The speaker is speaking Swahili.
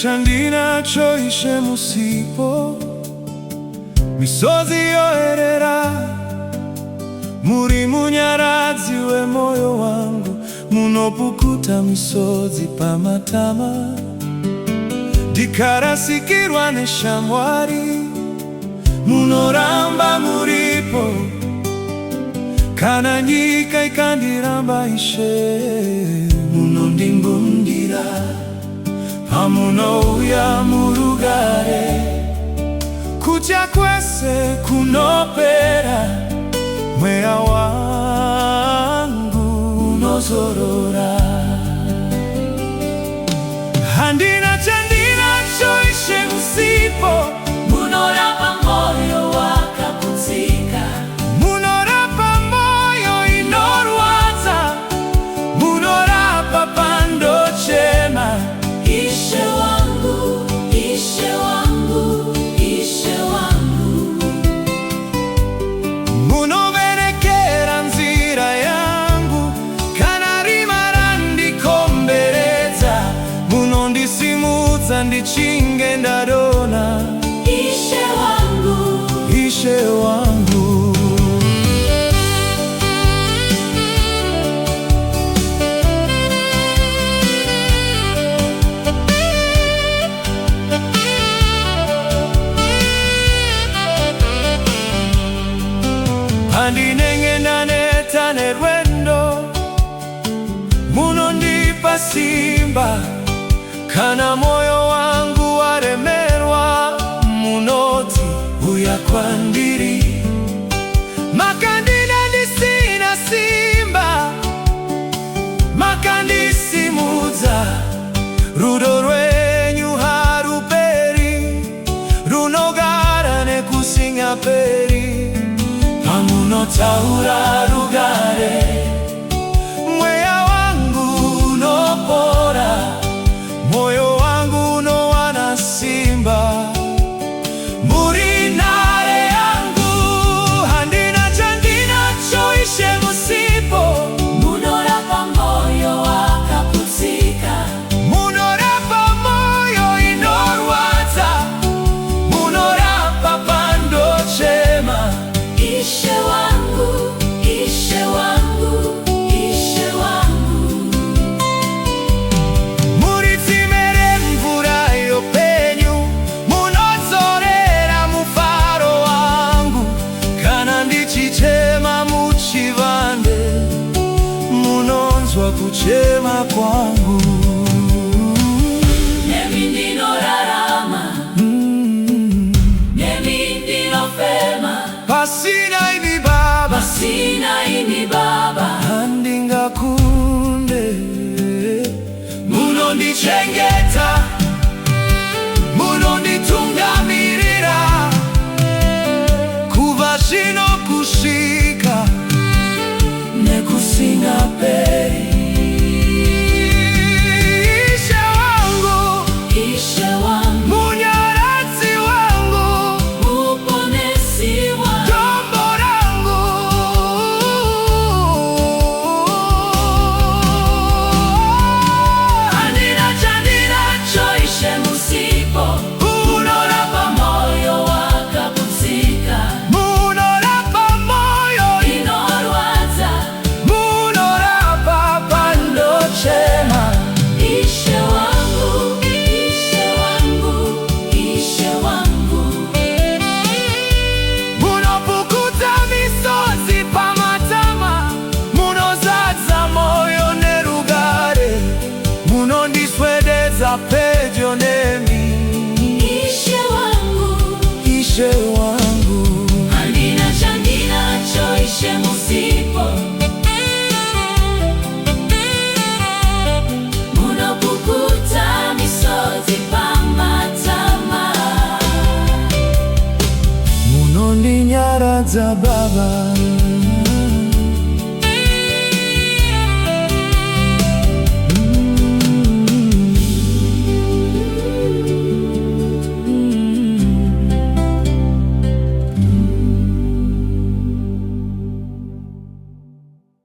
ndinachoishe musipo misozi yoherera muri munyarazi we moyo wangu munopukuta misozi pamatama ndikarasikirwa neshamwari munoramba muripo kana nyika ikandiramba ishe munondimbundira pamunouya murugare kuja kwese kunopera mweya wangu unozorora handina chandinachoishe musipo munorapa moyo wakaputsika munorapa moyo inorwadza munorapa pandochema Ishe wangu, Ishe wangu, Ishe wangu munoverekera nzira yangu kana rima randikomberedza munondisimudza ndichinge ndadona Ishe wangu, Ishe wangu Andineng'endaneta nerwendo munondipa simba kana moyo wangu waremerwa munoti uya kwandiri makandina ndisina simba makandisimudza rudo rwenyu haruperi runogara nekusinga peri pamunotaura rugare mweya wangu unopora moyo wangu unowana simba muri nhare yangu handina chandinachoishe musipo munorapa moyo wakaputsika munorapa moyo inorwadza munorapa pandochema Ishe wangu, Ishe wangu, Ishe wangu muritimere mvura yopenyu munodzorera mufaro wangu kana ndichichema muchivande munonzwa kuchema kwangu nemi ndinorarama nemi ndinofema pasina ini baba sina ini baba handingakunde munondichengeta munonditungamirira kuva zvino kusvika nekusinga peri Ishe wangu Ishe wangu munyaradzi wangu muponesi wangu tombo rangu handina chandinachoishe musipo munorapa moyo wakaputsika munorapa moyo inorwadza munorapa pandochema Ishe wangu, Ishe wangu, Ishe wangu munopukuta misozi pamatama munozadza moyo nerugare munondiswededza pedyo nemi Ishe wangu Ishe wangu handina chandinachoishe musipo munopukuta misozi pamatama munondinyaradza baba